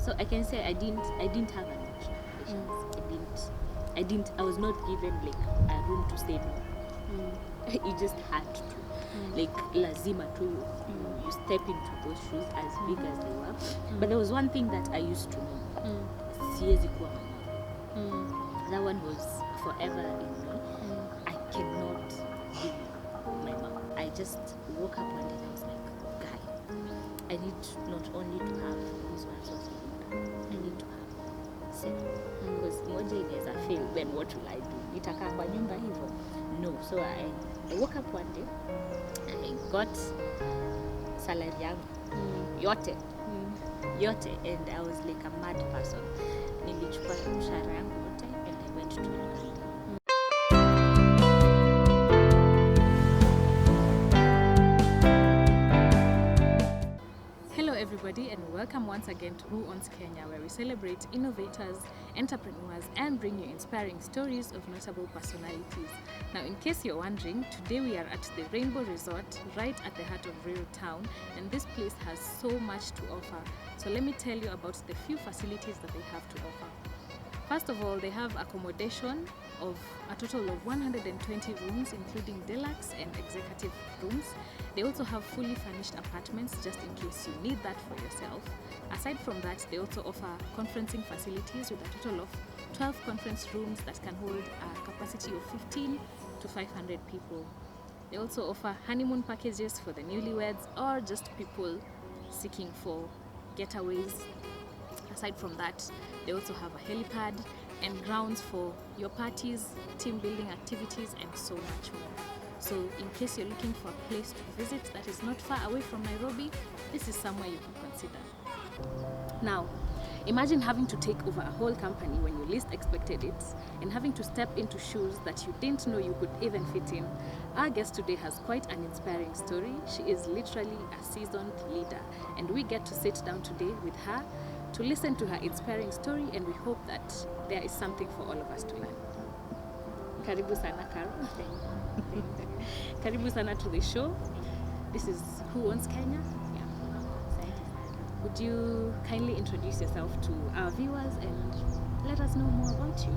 So I can say I didn't have an option. I was not given like a room to say no. You just had to. Like lazima tu you step into those shoes as big as they were. But there was one thing that I used to know. Siwezi kuwa mama. That one was forever in me. I cannot be my mom. I just woke up one day and I was like, guy, I need not only to have these ones of food, I need to have 7. Because moja inaweza fail, then what will I do? Nitakaa kwa nyumba hivyo? No. So I woke up one day, I got salary yangu yote, and I was like a mad person. Nilichukua mshahara yangu yote and I went to university. Everybody, and welcome once again to Who Owns Kenya, where we celebrate innovators, entrepreneurs, and bring you inspiring stories of notable personalities. Now, in case you're wondering, today we are at the Rainbow Resort, right at the heart of Ruiru town, and this place has so much to offer. So let me tell you about the few facilities that they have to offer. First of all, they have accommodation of a total of 120 rooms, including deluxe and executive rooms. They also have fully furnished apartments, just in case you need that for yourself. Aside from that, they also offer conferencing facilities with a total of 12 conference rooms that can hold a capacity of 15 to 500 people. They also offer honeymoon packages for the newlyweds or just people seeking for getaways. Aside from that, they also have a helipad and grounds for your parties, team building activities, and so much more. So in case you're looking for a place to visit that is not far away from Nairobi, this is somewhere you can consider. Now, imagine having to take over a whole company when you least expected it and having to step into shoes that you didn't know you could even fit in. Our guest today has quite an inspiring story. She is literally a seasoned leader, and we get to sit down today with her to listen to her inspiring story, and we hope that there is something for all of us to learn. Karibu sana, Karo. Karibu sana to the show. This is Who Owns Kenya. Would you kindly introduce yourself to our viewers and let us know more about you?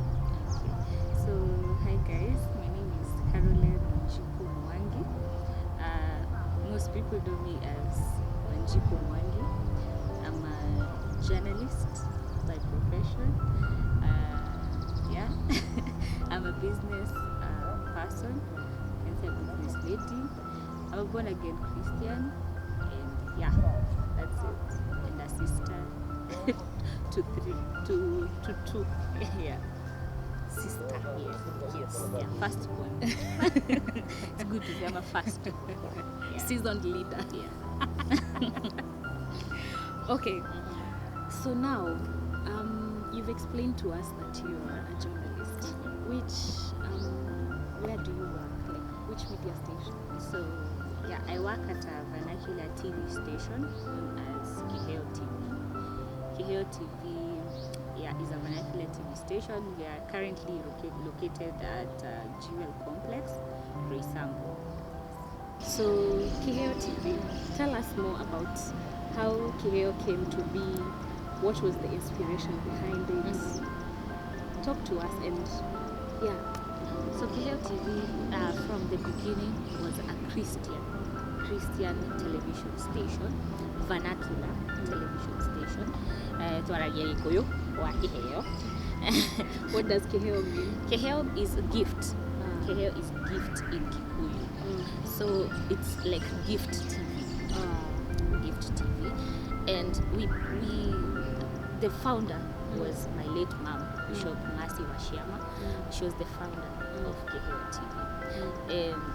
So, hi guys, my name is Wanjiku. Most people know me as Wanjiku. I'm a journalist by profession. I'm a business person, and a business lady. I'm a born again Christian, and that's it. And a sister to 2. Sister, yes, first one. It's good to be a first. Seasoned leader. Okay. So now, you've explained to us that you are a journalist. Where do you work? Like, which media station? So, I work at a vernacular TV station as Kiheo TV. Kiheo TV, is a vernacular TV station. We are currently located at Jewel Complex, Roysambu. So, Kiheo TV, tell us more about how Kiheo came to be. What was the inspiration behind it? Talk to us and So Kiheo TV from the beginning was a Christian television station, vernacular television station. What does Kiheo mean? Kiheo is a gift. Kiheo is gift in Kikuyu. So it's like gift TV. Gift TV. And the founder was my late mom, Bishop Masi Washiama. She was the founder of Kiheo TV. And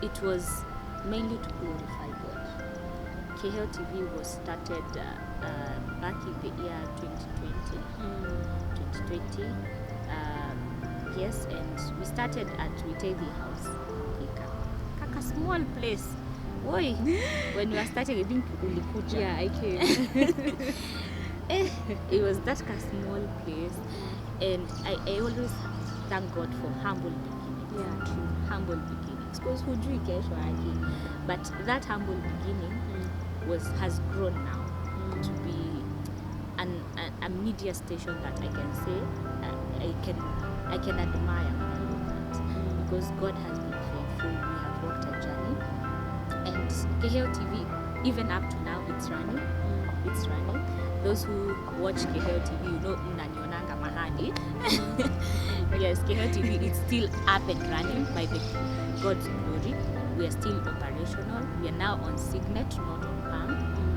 it was mainly to glorify God. Kiheo TV was started back in the year 2020. Yes, and we started at Witevi House. Kaka small place. Oi, when we were starting, I think ulikuja. Yeah, I came. It was that small place, and I always thank God for humble beginnings. Humble beginnings. Because hujui kesho aje. But that humble beginning has grown now to be a media station that I can say I can admire when I look at, because God has been faithful. We have walked a journey, and Keheo TV, even up to now, it's running. It's running. Those who watch Keheo TV, you know, mnanionanga mahali. Yes, Keheo TV, it's still up and running by the God's glory. We are still operational. We are now on Signet, not on Palm.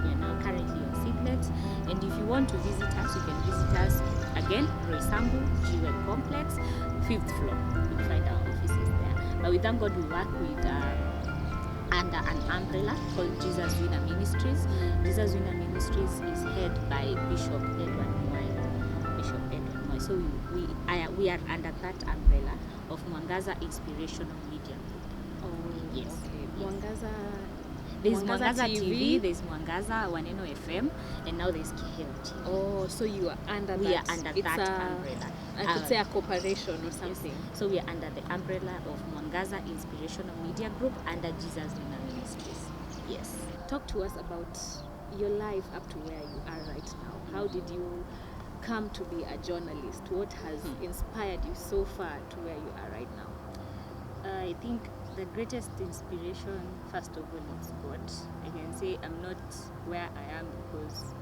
We are now currently on Signet. And if you want to visit us, you can visit us again, Roysambu, GY Complex, 5th floor. You'll find our offices there. But we thank God we work with under an umbrella called Jesus Winner Ministries. Jesus Winner Ministries is head by Bishop Edward Moy. Bishop Edward Moy. So we are under that umbrella of Mwangaza Inspirational Media Group. Oh, yes. Okay. Yes. Mwangaza. There's Mwangaza TV, there's Mwangaza Waneno FM, and now there's Keheo TV. Oh, so you are under We that. are under It's that umbrella. I could say a corporation or something. Yes. So we are under the umbrella of Mwangaza Inspirational Media Group under Jesus Winner Ministries. Yes. Talk to us about your life up to where you are right now. How did you come to be a journalist? What has inspired you so far to where you are right now? I think the greatest inspiration, first of all, is God. I can say I'm not where I am because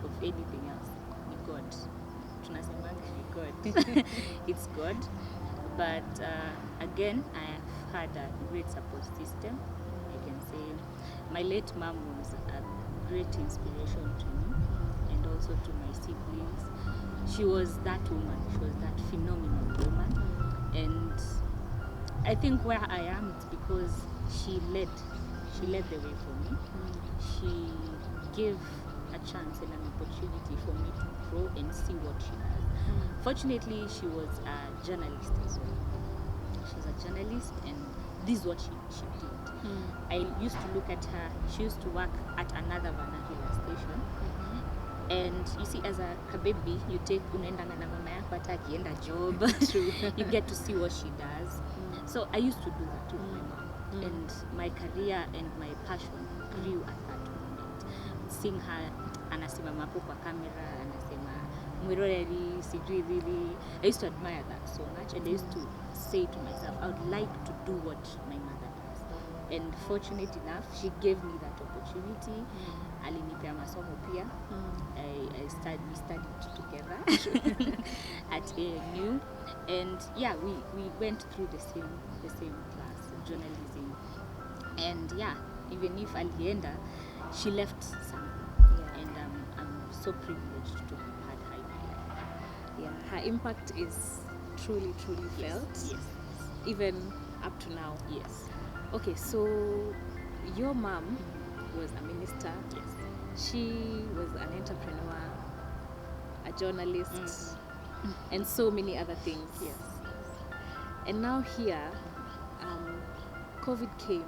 of anything else. It's God. Tunasemanga ni God. It's God. But again, I have had a great support system. I can say my late mom was a great inspiration to me and also to my siblings. She was that woman. She was that phenomenal woman. And I think where I am, it's because she led the way for me. She gave a chance and an opportunity for me to grow and see what she has. Fortunately, she was a journalist as well. She was a journalist, and this is what she did. I used to look at her. She used to work at another vernacular station. And you see, as a baby, you take unaendanga na mama yako hata akienda job. You get to see what she does. So I used to do that with my mom. And my career and my passion grew at that moment. Seeing her, anasimama hapo kwa camera, anasema mwiroreri, sijui really. I used to admire that so much, and I used to say to myself, I would like to do what my mother does. And fortunate enough, she gave me that opportunity. Alinipea masomo pia. We studied together at ANU, and yeah, we went through the same class, journalism. And yeah, even if alienda, she left something. And I'm so privileged to have had her in my life. Yeah, her impact is truly felt. Yes. Even up to now. Yes. Okay, so your mom was a minister. Yes. She was an entrepreneur, a journalist, and so many other things. Yes. And now here, COVID came,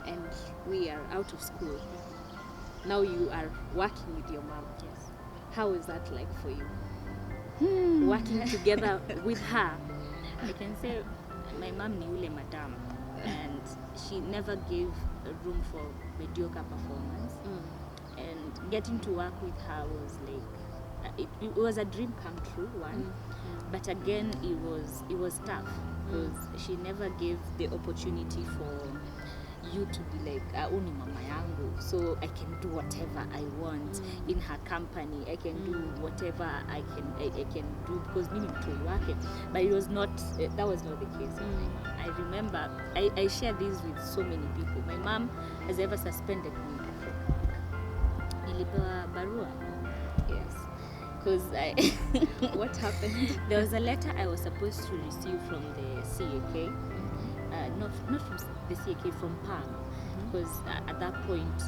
and we are out of school. Now you are working with your mom. Yes. How is that like for you? Working together with her. I can say my mom ni ule madam, and she never gave room for mediocre performance. And getting to work with her was like it was a dream come true one, but again it was tough because she never gave the opportunity for you to be like uni mama yangu, so I can do whatever I want in her company. I can do whatever I can do because mimi mtu wake. But it was not that was not the case. I remember I share this with so many people. My mom has ever suspended me from work. Nilipewa barua. Yes. Because What happened? There was a letter I was supposed to receive from the CAK. Not from the CAK, from PAM, because at that point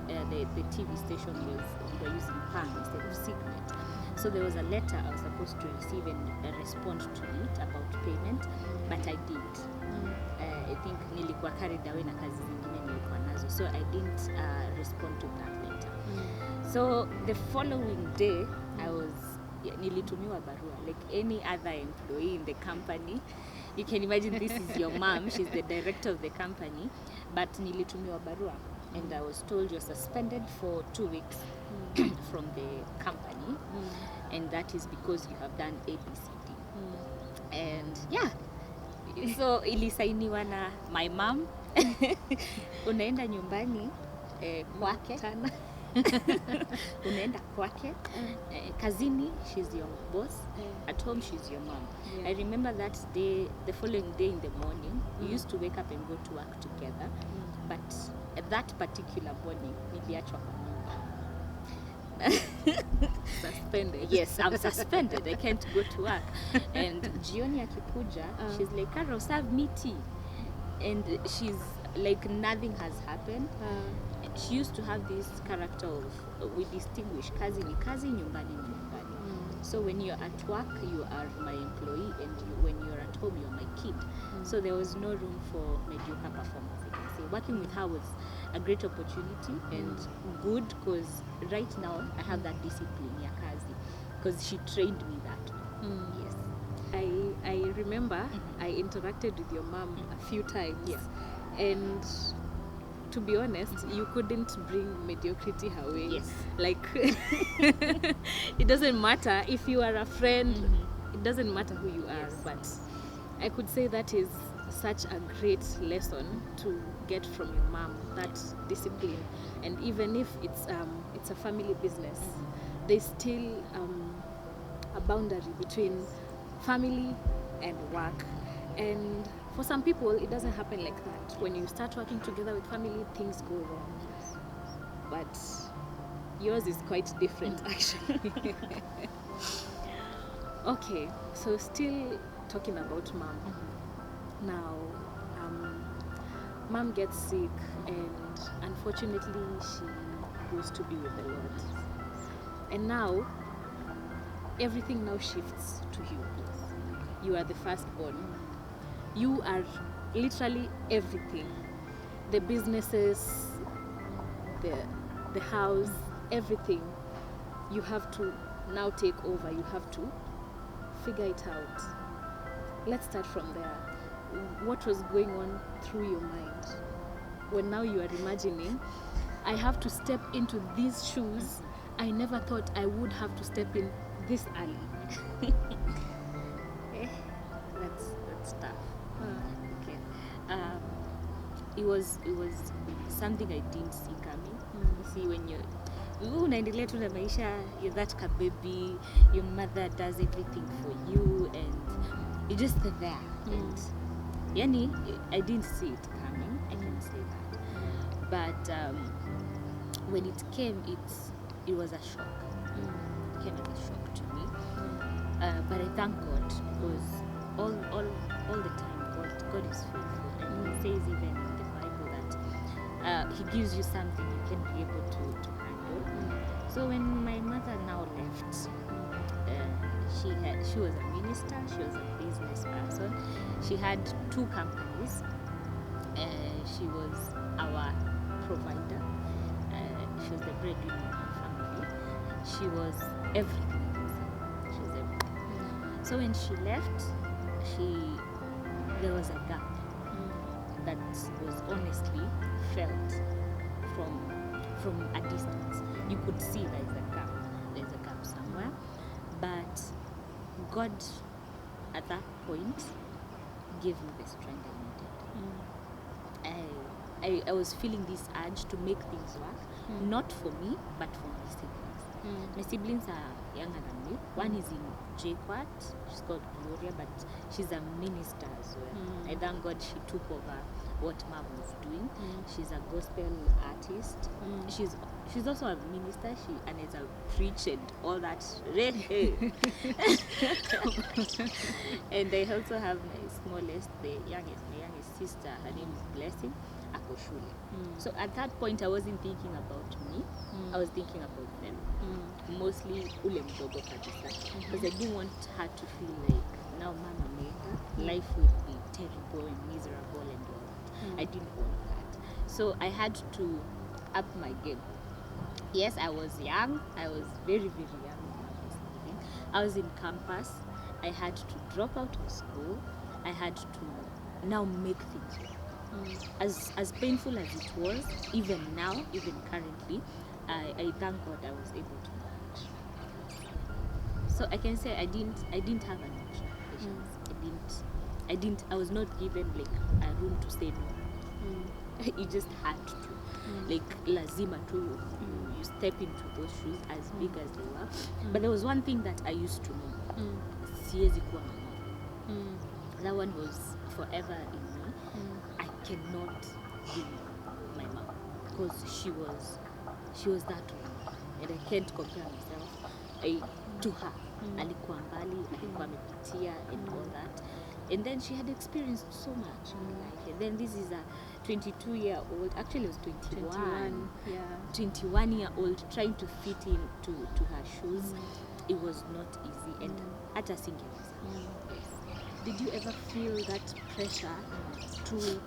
the TV station we were using PAM instead of Signet. So there was a letter I was supposed to receive and respond to it about payment, but I didn't. I think nilikuwa carried away na kazi zingine nilikuwa nazo, so I didn't respond to that letter. So the following day nilitumiwa barua like any other employee in the company. You can imagine this is your mom, she's the director of the company, but nilitumiwa barua and I was told you're suspended for 2 weeks from the company, and that is because you have done ABCD. And yeah, so ilisainiwa na my mom. Unaenda nyumbani kwake Tana. unaenda kwake kazini, she's your boss, at home she's your mom. I remember that day, the following day in the morning, we used to wake up and go to work together, but that particular morning niliachwa kwa nyumba. Suspended. Yes, I'm suspended. I can't go to work. And jioni akikuja, she's like, Carol, serve me tea. And she's like, nothing has happened. She used to have this character of, we distinguish kazi ni kazi, nyumbani ni nyumbani. So when you're at work, you are my employee, and when you're at home, you're my kid. So there was no room for mediocre performance, I can say. Working with her was a great opportunity and good, because right now I have that discipline ya kazi, because she trained me that way. Yes. I remember I interacted with your mom a few times. Yes. And to be honest, you couldn't bring mediocrity her way. Yes. Like, it doesn't matter if you are a friend, it doesn't matter who you are. Yes. But I could say that is such a great lesson to get from your mom, that discipline. And even if it's a family business, there's still a boundary between family and work. And for some people, it doesn't happen like that. When you start working together with family, things go wrong. But yours is quite different, actually. Okay, so still talking about mom. Now, mom gets sick, and unfortunately, she goes to be with the Lord. And now, everything now shifts to you. You are the firstborn. You are literally everything. The businesses, the house, everything. You have to now take over. You have to figure it out. Let's start from there. What was going on through your mind when now you are imagining, I have to step into these shoes I never thought I would have to step in this early? That's tough. Okay. It was something I didn't see coming. You see, when unaendelea tu na maisha, you're that baby, your mother does everything for you, and you're just there. And yani, I didn't see it coming. I can say that. But when it came, it was a shock. It came as a shock to me. But I thank God, because all the time God is faithful, and He says even in the Bible that He gives you something you can be able to handle. So when my mother now left, she was a minister, she was a business person, she had 2 companies, she was our provider, she was the breadwinner of our family, she was everything. She was everything. So when she left, there was a gap that was honestly felt from a distance. You could see there's a gap somewhere, but God at that point gave me the strength I needed. I was feeling this urge to make things work, not for me, but for my siblings. My siblings are younger than me. One is in JQuat, she's called Gloria, but she's a minister as well. I thank God she took over what Mom was doing. She's a gospel artist. She's also a minister. And is a preach and all that. And I also have my smallest, my youngest sister. Her name is Blessing. Ako shule. So at that point, I wasn't thinking about me. I was thinking about them. Mostly ule mdogo kabisa. Because I didn't want her to feel like now Mama ameenda, life will be terrible and miserable and all that. I didn't want that. So I had to up my game. Yes, I was young. I was very, very young when I was leaving. I was in campus. I had to drop out of school. I had to now make things work. As painful as it was, even now, even currently, I thank God I was able to manage. So I can say I didn't have an option. Patience. I was not given like a room to say no. You just had to. Like lazima tu you step into those shoes as big as they were. But there was one thing that I used to know. Siwezi kuwa mama. That one was forever in me. I cannot be my mom because she was that woman, and I can't compare myself to her. Alikuwa mbali, alikuwa amepitia and all that, and then she had experienced so much in life. And then this is a 22-year-old, actually it was 21-year-old trying to fit in to her shoes. It was not easy, and hata singeweza. Did you ever feel that pressure to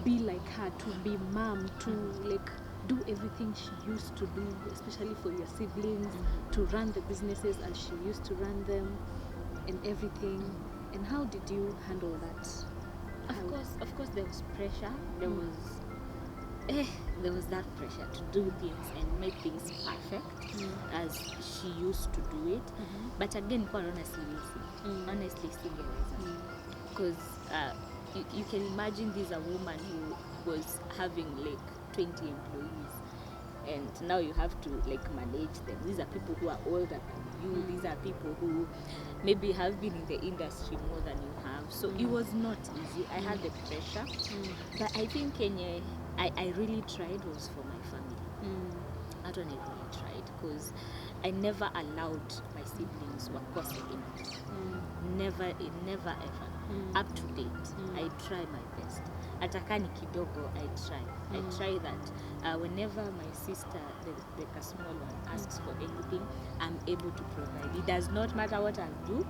be like her, to be mom, to like do everything she used to do, especially for your siblings, to run the businesses as she used to run them and everything? And how did you handle that? Of course there was pressure. There was that pressure to do things and make things perfect as she used to do it. But again, honestly singeweza. Because you can imagine this a woman who was having like 20 employees, and now you have to like manage them. These are people who are older than you. These are people who maybe have been in the industry more than you have. So it was not easy. I had the pressure. But I think I really tried was for my family. That's when I really tried, because I never allowed my siblings wakose in it. Never ever. Up to date, I try my best. Atakani kidogo, I try. I try that whenever my sister, the small one, asks for anything, I'm able to provide. It does not matter what I'll do,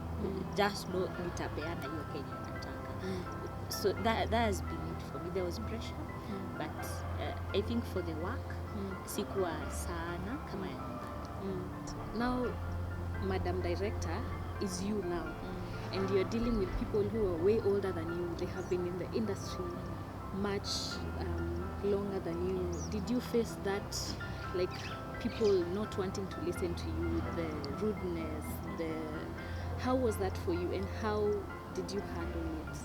just know nitapeana hiyo Kenya nataka. So that has been it for me. There was pressure, but I think for the work, sikuwa sana kama ya nyumbani. Now, Madam Director is you now. And you're dealing with people who are way older than you. They have been in the industry much longer than you. Did you face that, like people not wanting to listen to you, the rudeness, how was that for you, and how did you handle it?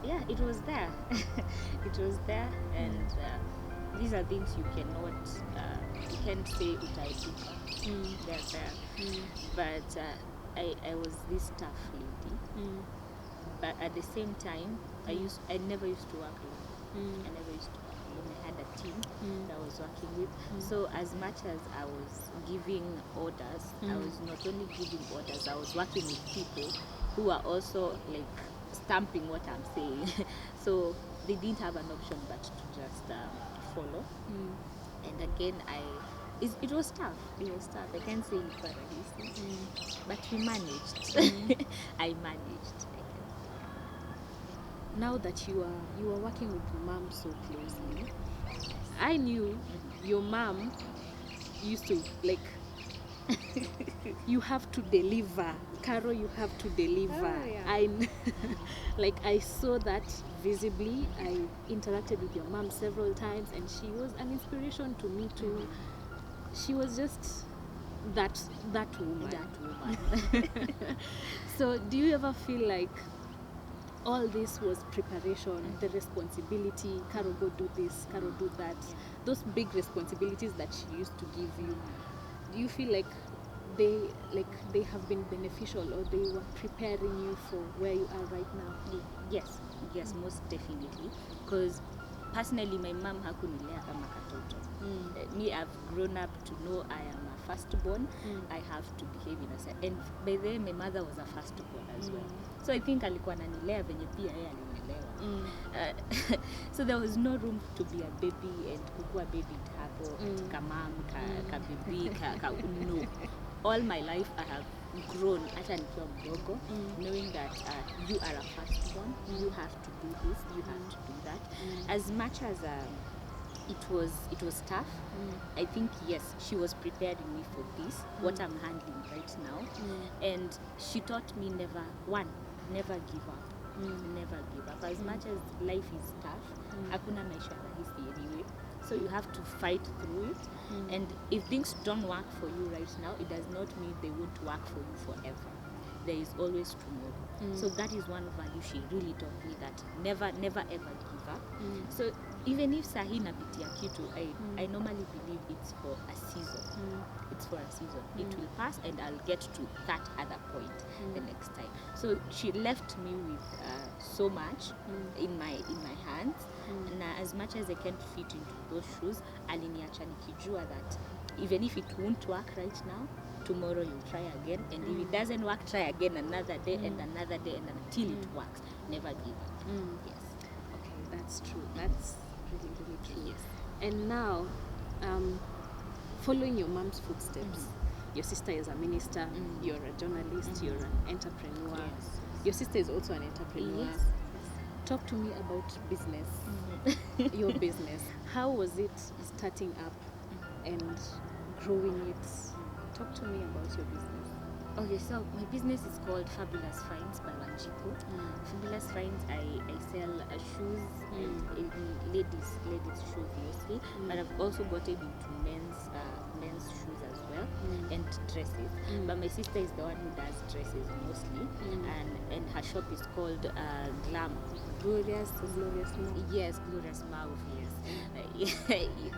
Yeah, it was there. It was there, and these are things you cannot, you can't say utaepuka. They're there. But I was this tough lady, but at the same time, I never used to work alone. I never used to work alone. I had a team that I was working with. So as much as I was giving orders, I was not only giving orders, I was working with people who are also like stamping what I'm saying. So they didn't have an option but to just follow. And again, it was tough. It was tough. I can't say it was easy, but we managed. I managed. Now that you are working with mom so closely, I knew your mom used to like you have to deliver, Caro. You have to deliver. I saw that visibly. I interacted with your mom several times, and she was an inspiration to me too. She was just that woman. So do you ever feel like all this was preparation, the responsibility, Caro go do this, Caro do that, those big responsibilities that she used to give you? Do you feel like they have been beneficial, or they were preparing you for where you are right now? Yes, most definitely. Because personally, my mom hakunilea kama katoto. Me, I've grown up to know I am a firstborn. I have to behave in a certain. And by the way, my mother was a firstborn as well. So I think alikuwa ananilea venye pia yeye alinilea. So there was no room to be a baby and kukua baby hapo, kamam, ka baby, no. All my life I have grown hata nikiwa mdogo, knowing that you are a firstborn, you have to do this, you have to do that. As much as it was tough, I think yes, she was preparing me for this, what I'm handling right now. And she taught me never give up. Never give up. As much as life is tough, hakuna maisha rahisi anyway. So you have to fight through it. And if things don't work for you right now, it does not mean they won't work for you forever. There is always tomorrow. So that is one value she really taught me, that never ever give up. So even if sahi napitia kitu, I normally believe it's for a season. It's for a season. It will pass and I'll get to that other point the next time. So she left me with so much in my hands. And as much as I can't fit into those shoes, aliniacha nikijua that even if it won't work right now, tomorrow you'll try again, and if it doesn't work, try again another day and another day, and until it works. Never give up. Yes. Okay, that's true. That's really true. Yes. And now, following your mom's footsteps, your sister is a minister, you're a journalist, you're an entrepreneur. Yes. Your sister is also an entrepreneur. Yes. Talk to me about business, your business. How was it starting up and growing it? Talk to me about your business. Okay, so my business is called Fabulous Finds by Wanjiku. Fabulous Finds, I sell shoes and ladies shoes mostly, but I've also gotten into men's shoes as well, and dresses. But my sister is the one who does dresses mostly, and her shop is called Glam. Glorious Mouth. Yes, Glorious Mouth, yes.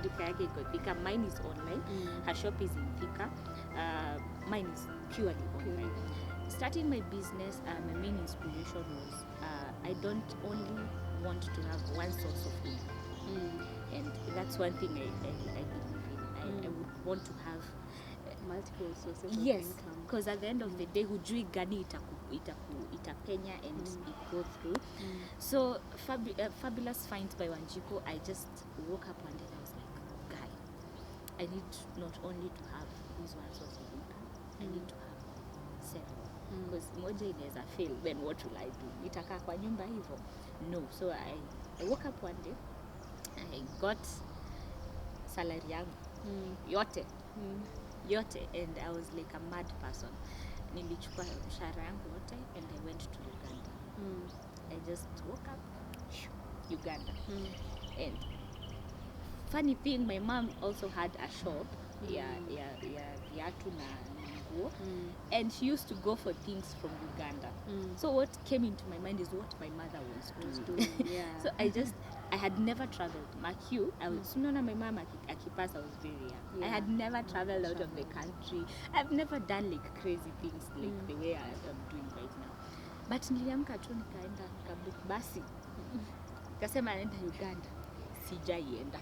Duka yake iko Thika. Mine is online. Her shop is in Thika. Mine is purely online. Starting my business, my main inspiration was I don't only want to have one source of income. And that's one thing I believe in. I would want to have Multiple sources of yes, income. because at the end of the day, hujui gani itapenya and it go through. So Fabulous Finds by Wanjiku, I just woke up one day and I was like, guy, I need not only to have this one source of income, I need to have several. Because moja inaweza fail, then what will I do? Nitakaa kwa nyumba hivyo? No. So I woke up one day, I got salary yangu yote, and I was like a mad person. Nilichukua mshahara yangu yote and I went to Uganda. I just woke up, Uganda. And funny thing, my mom also had a shop, viatu na nguo, and she used to go for things from Uganda. So what came into my mind is what my mother was doing. So I had never traveled. I was my mom akipass, I was very young. I had never traveled out of the country. I've never done like crazy things like the way I am doing right now. But niliamka tu nikaenda nikabook basi. Kasema naenda Uganda. Sijaienda.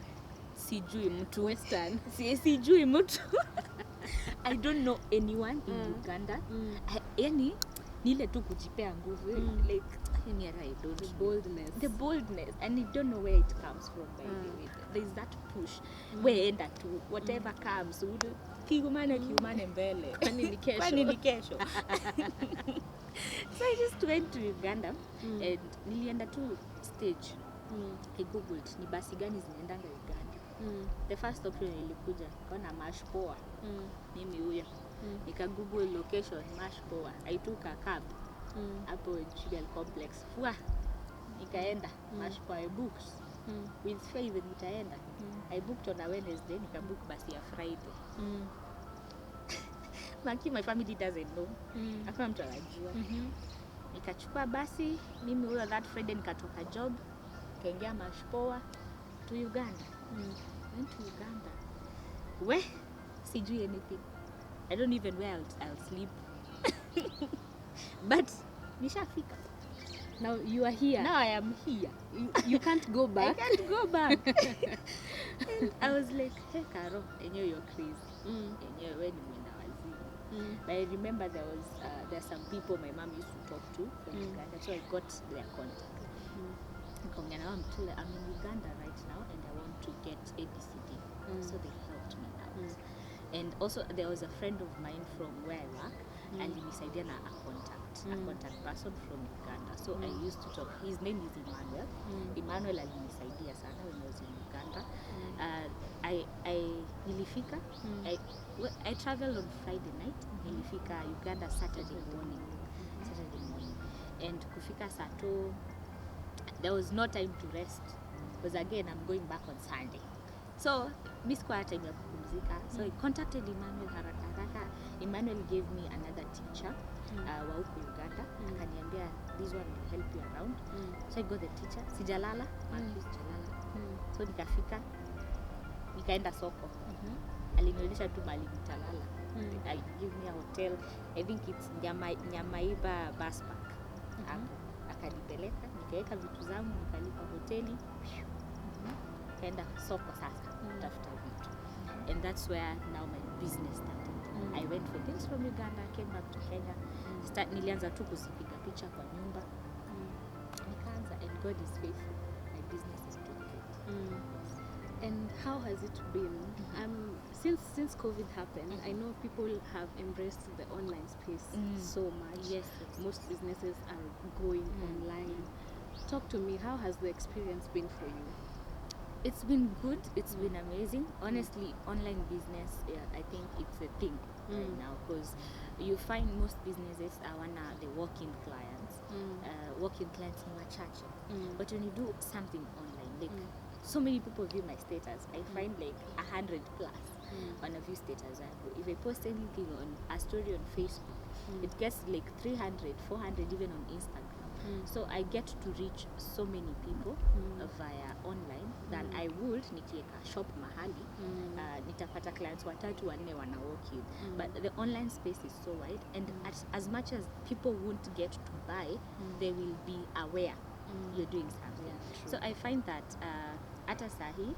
Sijui mtu Western. Sijui mtu. I don't know anyone in Uganda. Yani nile tu kujipea nguvu like I don't the boldness, and you don't know where it comes from. By the way, there's that push where enda to whatever comes, kiumane mbele kwani ni kesho. So I just went to Uganda and nilienda tu stage. I googled ni basi gani zinaendanga Uganda. The first option ilikuja kaona Mash Poa. Mimi huyo nika google location Mash Poa. I took a cab hapo Chigal Complex. Nikaenda Mash Poa. I booked with faith nitaenda. I booked on a Wednesday, nika book basi ya Friday. My family doesn't know. Hakuna mtu anajua. Nikachukua basi mimi huyo that Friday, nikatoka job kaingia Mash Poa to Uganda. Went to Uganda. Where? Sijui anything. I don't even know where I'll sleep. But nishafika. Now you are here. Now I am here. You can't go back. I can't go back. And I was like, hey Karo, enyewe you're crazy. Enyewe when you went wazimu. But I remember there's some people my mom used to talk to from Uganda, so I got their contact. I'm in Uganda right now and I want to get ABCD. So they helped me out. And also there was a friend of mine from where I work, and he na a contact person from Uganda. So I used to talk. His name is Emmanuel. Emmanuel alinisaidia sana when I was in Uganda. Nilifika. I traveled on Friday night. Nilifika Uganda Saturday morning. And kufika Sato, there was no time to rest because again I'm going back on Sunday. So mi sikuwa time ya kupumzika, so I contacted Emmanuel haraka. Emmanuel gave me another teacher wa huko Uganda, akaniambia this one will help you around. So I got the teacher, sijalala, so nikafika, nikaenda soko. Alinionyesha tu mahali nitalala. I give me a hotel, I think it's Nyamaiba bus park. Akanipeleka, nikaweka vitu zangu, nikalipa hoteli. Kaenda soko sasa kutafuta vitu. And that's where now my business started. I went for things from Uganda, came back to Kenya. Nilianza tu kuzipiga picha kwa nyumba. Nikaanza, and God is faithful. My business is doing good. And how has it been? Since COVID happened, I know people have embraced the online space so much. Yes. Most businesses are going online. Talk to me, how has the experience been for you? It's been good, it's been amazing. Honestly, online business, I think it's a thing right now, because you find most businesses are the walk-in clients. Walk-in clients in your church. But when you do something online, like so many people view my status, I find like 100 plus one of you status. If I post anything on a story on Facebook, it gets like 300, 400 even on Instagram. So I get to reach so many people via online than I would nikiweka shop mahali. Nitapata clients 3-4 wana walk in. But the online space is so wide, and as much as people won't get to buy, they will be aware you're doing something. Yeah, so I find that hata sahi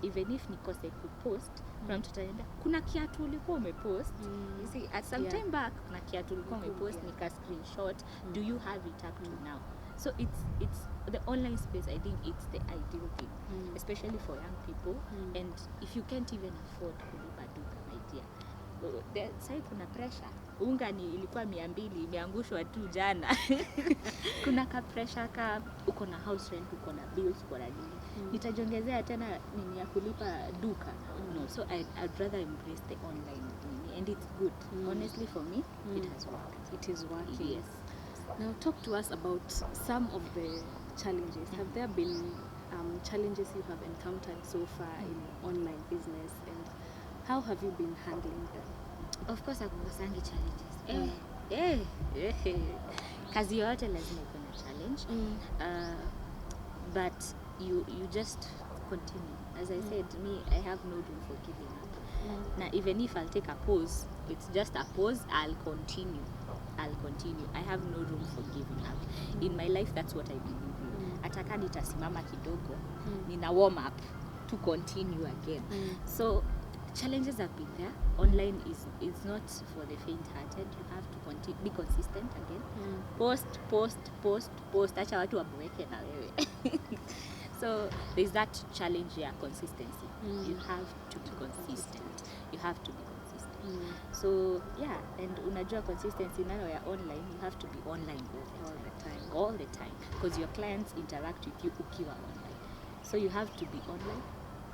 even if nikose kupost, kuna mtu ataniambia kuna kiatu ulikuwa umepost. You see, at some time back kuna kiatu ulikuwa umepost, nika screenshot, do you have it up to now? So it's the online space, I think it's the ideal thing, especially for young people. And if you can't even afford kulipa duka, my dear, sasa kuna pressure. Unga ilikuwa 200, imeangushwa tu jana. Kuna ka pressure ka uko na house rent, uko na bills, uko na nini. Nitajiongezea tena nini ya kulipa duka. No, so I'd rather embrace the online thing, and it's good. Honestly, for me, it has worked. It is working. Yes. Now talk to us about some of the challenges. Have there been challenges you have encountered so far in online business, and how have you been handling them? Of course, hakukosangi challenges. Kazi yote lazima iko na challenge. But you just continue. As I said, me, I have no room for giving up. Now, even if I'll take a pause, it's just a pause, I'll continue. I have no room for giving up. In my life, that's what I believe in. Ataka nitasimama kidogo, nina warm up to continue again. So challenges have been there. Online is not for the faint-hearted. You have to continue, be consistent again. Post. Acha watu waboeke na wewe. So there's that challenge here, consistency. You have to be consistent. So yeah, and unajua consistency nano ya online, you have to be online all the time, because your clients interact with you ukiwa online. So you have to be online.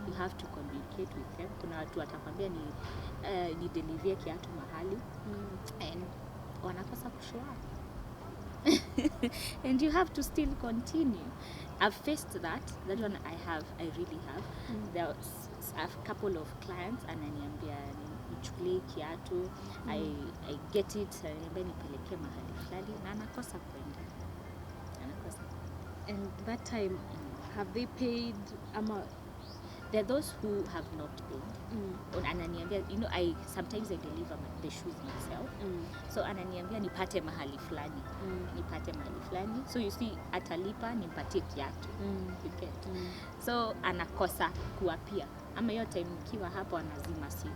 You have to communicate with them. Kuna watu watakwambia ni deliver kiatu mahali, and wanakosa kushow up. And you have to still continue. I've faced that one. I really have. There was a couple of clients ananiambia nichukulie kiatu, I get it, ananiambia nipeleke mahali fulani, na anakosa kwenda. And that time, have they paid ama? There are those who have not paid. Ananiambia, sometimes I deliver the shoes myself. So ananiambia nipate mahali fulani. So you see, atalipa nimpatie kiatu. You get. So anakosa kuapia. Ama hiyo time nikiwa hapo anazima simu.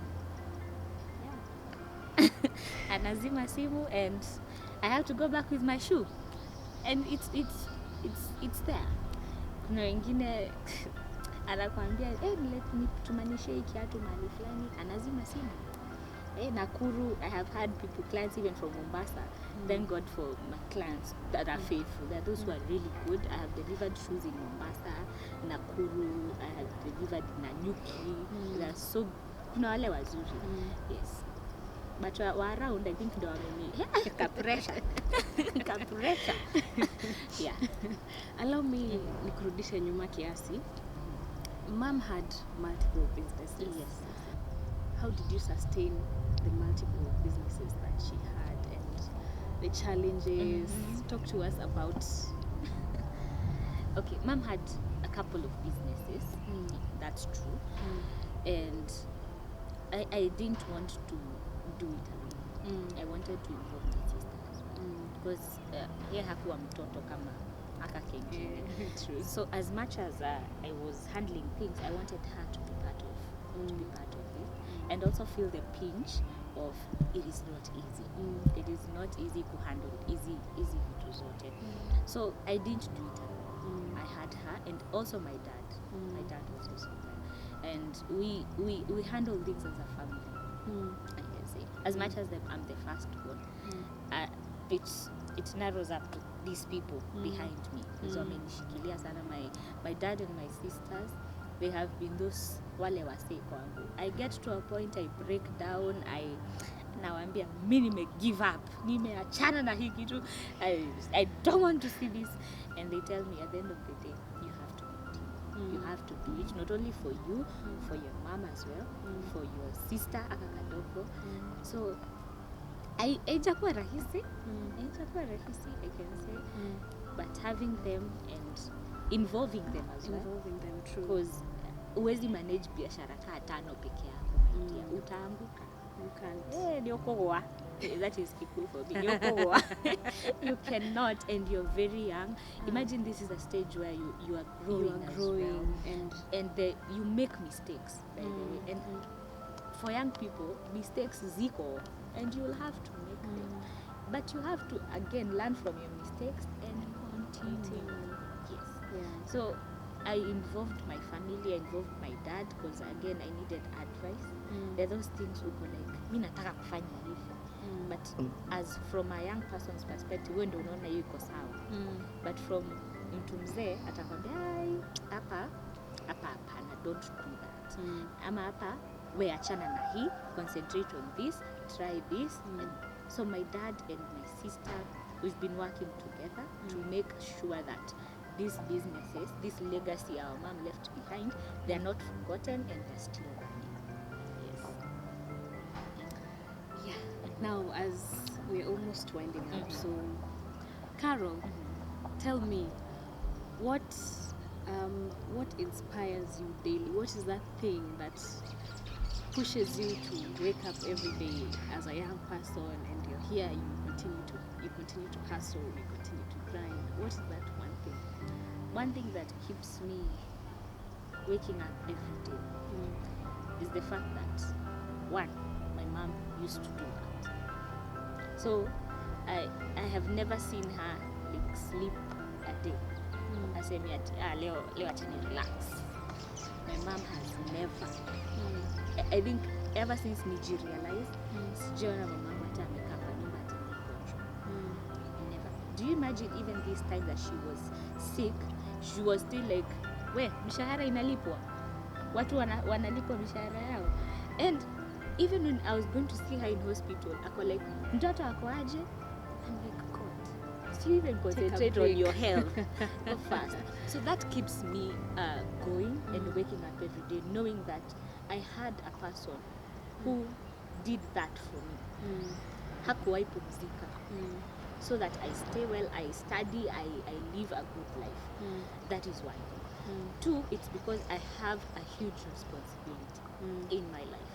Anazima simu, and I have to go back with my shoe. And it's there. Kuna wengine anakuambia tumanishe hii kiatu mahali fulani, anazima simu. Nakuru, I have had clients even from Mombasa. Thank God for my clients that are faithful. There are those who are really good. I have delivered shoes in Mombasa, Nakuru, I have delivered Nanyuki. They are so, kuna wale wazuri. Yes. But around, I think ndo wameni pressure. Yeah. Allow me nikurudishe nyuma kiasi. Mom had multiple businesses. Yes. How did you sustain the multiple businesses that she had and the challenges? Talk to us about. Okay, mom had a couple of businesses. That's true. And I didn't want to do it alone. I wanted to involve my sister as well. Because yeye hakuwa mtoto kama aka kengine. True. So as much as I was handling things, I wanted her to be part of it, and also feel the pinch of it is not easy. It is not easy to handle, easy to zote. So I didn't do it alone. I had her and also my dad. My dad was also there, and we handle things as a family. I can say, as much as I'm the first one, it narrows up to these people behind me. So wamenishikilia sana. My dad and my sisters, they have been those wale wase kwangu. I get to a point I break down, nawaambia mimi nime give up, nimeachana na hii kitu, I don't want to see this, and they tell me at the end of the day, you have to continue. You have to do it, not only for you, for your mom as well, for your sister aka kadogo. So haijakuwa rahisi, I can say, but having them and involving them as well. Involving them, true. Because huwezi manage biashara kaa 5 peke yako, my dear. Utaanguka. You can't. Niokogoa. That is Kikuyu for me. Niokogoa. You cannot, and you're very young. Imagine this is a stage where you are growing, as well. And you make mistakes, by the way. And for young people, mistakes ziko, and you'll have to make them. But you have to again learn from your mistakes and continue. Yes. Yeah. So I involved my family, I involved my dad, because again I needed advice. There are those things uko like, mimi nataka kufanya hivi. But as from a young person's perspective, wewe ndio unaona hiyo iko sawa. But from mtu mzee atakwambia, hapa hapana, don't do that. Ama hapa we achana na hii, concentrate on this, try this. And so my dad and my sister, we've been working together to make sure that these businesses, this legacy our mom left behind, they're not forgotten and they're still running. Yes. Yeah. Now, as we're almost winding up, so Carol, tell me, what inspires you daily? What is that thing that pushes you to wake up every day as a young person, and you're here, you continue to hustle, you continue to grind? What is that one thing? One thing that keeps me waking up every day is the fact that, one, my mom used to do that. So I have never seen her like sleep a day. I say me leo achani relax. My mom has never. I think ever since nijirealize, sijaona mama hata amekaa kwa nyumba ati mgonjwa. Never. Do you imagine even this time that she was sick, she was still like, we, mishahara inalipwa, watu wanalipwa mishahara yao. And even when I was going to see her in hospital, ako like, mtoto ako aje? I'm like, God, still even concentrate on your health. Go fast. So that keeps me going and waking up every day, knowing that I had a person who did that for me. Hakuwahi pumzika. So that I stay well, I study, I live a good life. That is one thing. Two, it's because I have a huge responsibility in my life.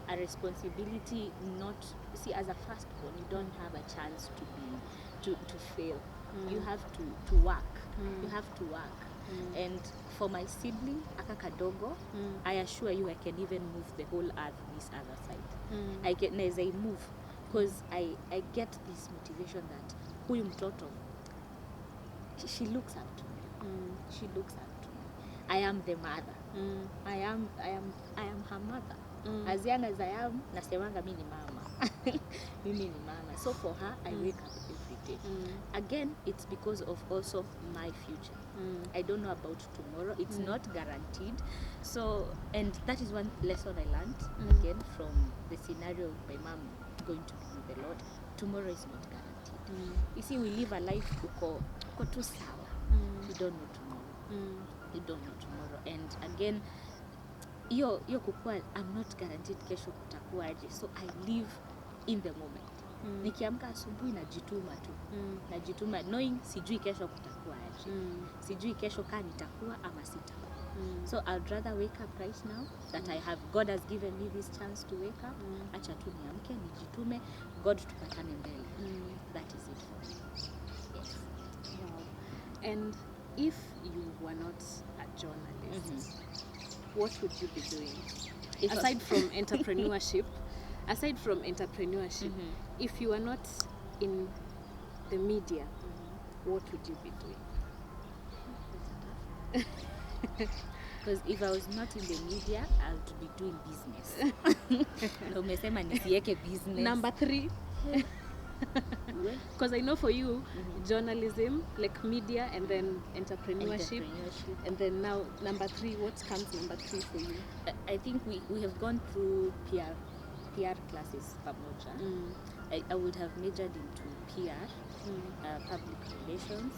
A responsibility, not, see, as a firstborn, you don't have a chance to fail. You have to work. You have to work. And for my sibling, aka kadogo, I assure you I can even move the whole earth this other side. As I move, because I get this motivation that huyu mtoto, she looks up to me. She looks up to me. I am the mother. I am her mother. As young as I am, nasemanga mimi ni mama. Mimi ni mama. So for her, I wake up every day. Again, it's because of also my future. I don't know about tomorrow. It's not guaranteed. So, and that is one lesson I learned again from the scenario of my mom going to be with the Lord. Tomorrow is not guaranteed. You see, we live a life uko tu sawa. You don't know tomorrow. You don't know tomorrow. And again, hiyo kukua, I'm not guaranteed kesho kutakuwaje, so I live in the moment. Nikiamka asubuhi najituma tu. Najituma knowing sijui kesho kutakuwaje. Sijui kesho kama nitakuwa ama sitakuwa. So I'd rather wake up right now that God has given me this chance to wake up. Acha tu niamke, nijitume, God tupatane mbele. That is it for me. Yes. Wow. And if you were not a journalist, what would you be doing? Aside from entrepreneurship, if you were not in the media, what would you be doing? Because if I was not in the media, I would be doing business. Na umesema nisiweke business. Number 3. Because I know for you, journalism, like media, and then entrepreneurship. And then now number 3, what comes number 3 for you? I think we have gone through PR classes pamoja. I would have majored into PR, public relations.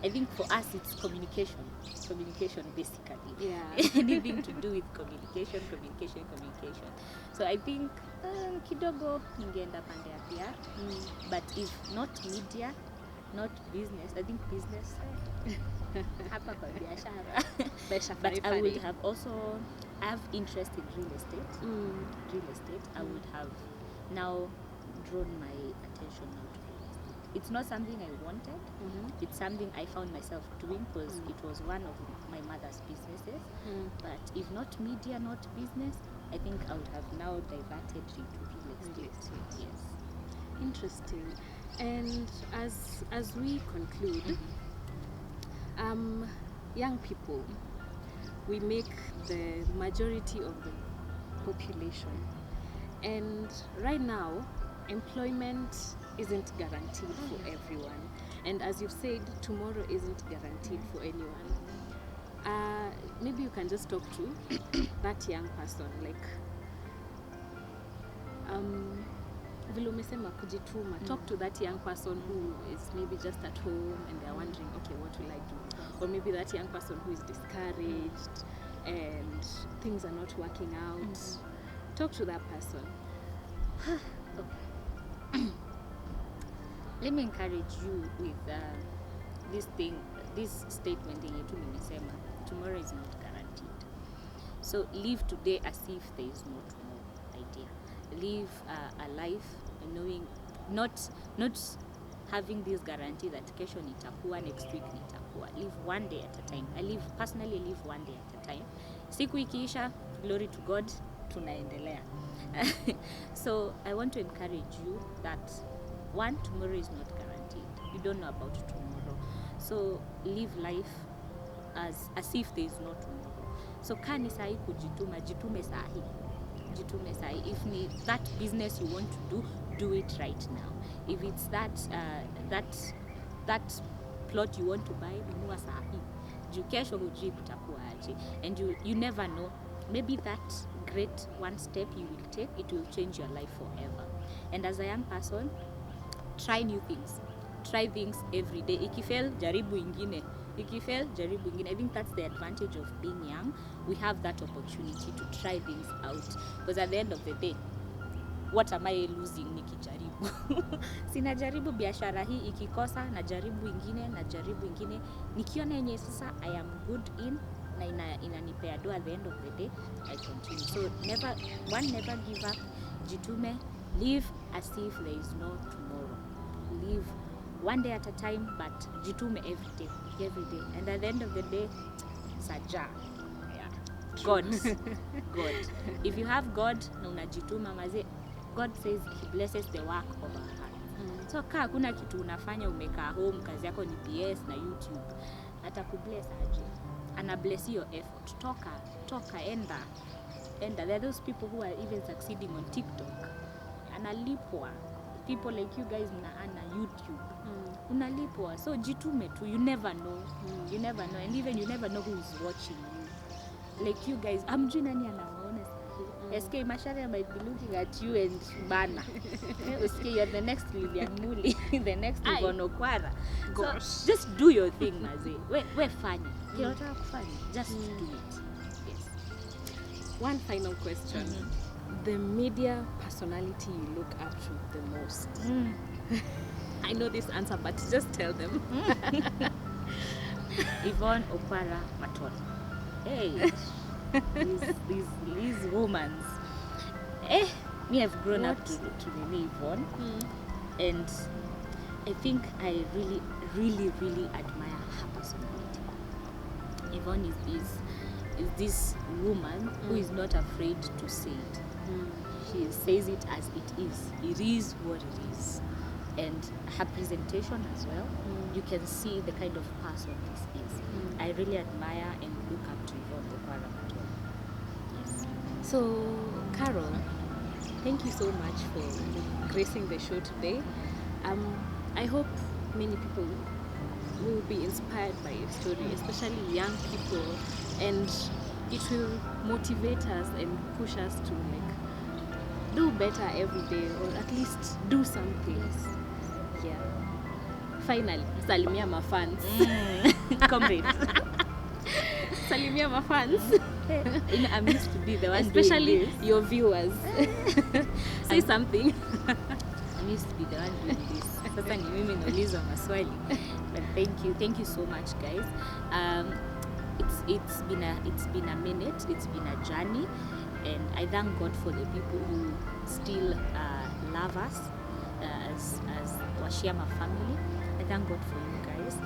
I think for us it's communication basically. Yeah. Anything to do with communication. So I think kidogo ningeenda pande ya PR. But if not media, not business, I think business hapa kwa biashara. But I would have also have interest in real estate. I would have now drawn my attention now to real estate. It's not something I wanted. It's something I found myself doing because it was one of my mother's businesses. But if not media, not business, I think I would have now diverted into real estate. Yes. Interesting. And as we conclude, young people, we make the majority of the population, and right now employment isn't guaranteed for everyone, and as you've said, tomorrow isn't guaranteed for anyone. Maybe you can just talk to that young person, like vile umesema kujituma. Talk to that young person who is maybe just at home and they're wondering, okay, what will I do? Or maybe that young person who is discouraged and things are not working out. Talk to that person. Let me encourage you with this statement yenye tu nimesema, tomorrow is not guaranteed. So live today as if there is no tomorrow idea. Live a life knowing, not having this guarantee that kesho nitakuwa, next week nitakuwa. Live one day at a time. I personally live one day at a time. Siku ikiisha, glory to God, tunaendelea. So I want to encourage you that tomorrow is not guaranteed. You don't know about tomorrow. So live life as if there is no tomorrow. So kani sahi kujituma, jitume sahi. If ni that business you want to do it right now. If it's that plot you want to buy, nunua sahi. Juu kesho hujui kutakuwa aje. And you never know. Maybe that great one step you will take, it will change your life forever. And as a young person, try new things. Try things every day. Ikifail, jaribu ingine. I think that's the advantage of being young. We have that opportunity to try things out. Because at the end of the day, what am I losing nikijaribu? Sinajaribu biashara hii, ikikosa najaribu ingine. Nikiona yenye sasa I am good in na inanipea do, at the end of the day I continue. So never give up. Jitume, live as if there is no tomorrow. Live one day at a time, but jitume every day. And at the end of the day, saja. Yeah. God. If you have God, na unajituma maze, God says he blesses the work of our hands. So kaa kuna kitu unafanya umekaa home, kazi yako ni PS na YouTube, atakubless aje. Ana bless your effort. Toka, enda. There are those people who are even succeeding on TikTok. Analipwa. People like you guys mnaana YouTube. Unalipwa. So jitume tu. You never know. And even you never know who is watching you. Like you guys, amjui nani anawaona sahi. SK Macharia might be looking at you and Bana. SK, you're the next Lilian Muli, the next Yvonne Okwara. Gosh. So just do your thing, Maze. We're funny. You're not funny. Just do it. Yes. One final question. The media personality you look up to the most? I know this answer, but just tell them. Yvonne Okwara Maton. Hey, these women. Me have grown up to Yvonne, and I think I really admire her personality. Yvonne is this woman who is not afraid to say it. She says it as it is. It is what it is. And her presentation as well, you can see the kind of person this is. I really admire and look up to Yvonne Okwara. Yes. So, Carol, thank you so much for gracing the show today. I hope many people will be inspired by your story, especially young people, and it will motivate us and push us to do better every day, or at least do something. Yeah. Finally, salimia my fans. Comrade. Salimia my fans. I'm used to be the one especially doing this. Your viewers. Say something. I'm used to be the one doing this. Sasa ni mimi naulizwa maswali. But thank you so much, guys. It's been a minute. It's been a journey, and I thank God for the people who still love us as Washiama family. I thank God for you guys.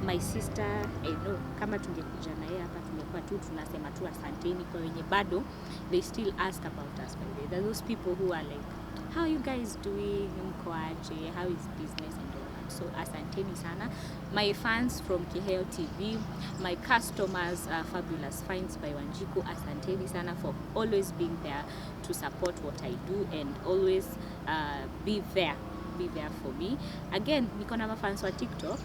My sister, I know kama tungekuja na yeye hapa tungekuwa tu tunasema tu asanteni kwa wenye bado they still ask about us. But there are those people who are like, how are you guys doing? Mkoaje? How is business and all that? So asanteni sana. My fans from Keheo TV, my customers, Fabulous Finds by Wanjiku, asanteni sana for always being there to support what I do and always be there for me. Again, niko na mafans wa TikTok.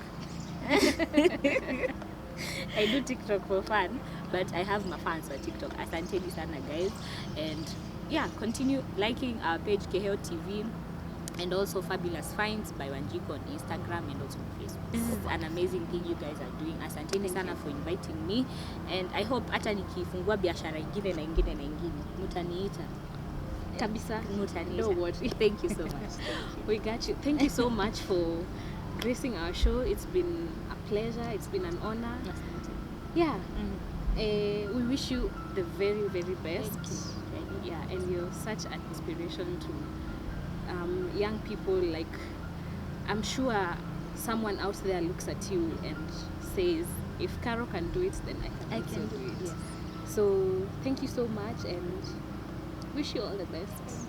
I do TikTok for fun, but I have my fans on TikTok. Asanteni sana, guys, and yeah, continue liking our page Keheo TV and also Fabulous Finds by Wanjiku on Instagram and also on Facebook. This is an amazing thing you guys are doing. Asanteni sana for inviting me, and I hope hata nikifungua biashara ingine na ingine mutaniita kabisa. Mutaniita. Don't worry. Thank you so much. We got you. Thank you so much for gracing our show. It's been a pleasure. It's been an honor. Yeah. We wish you the very, very best. Thank you. Yeah, and you're such an inspiration to young people. Like, I'm sure someone out there looks at you and says, if Caro can do it, then I can also do it. Yes. So thank you so much, and wish you all the best.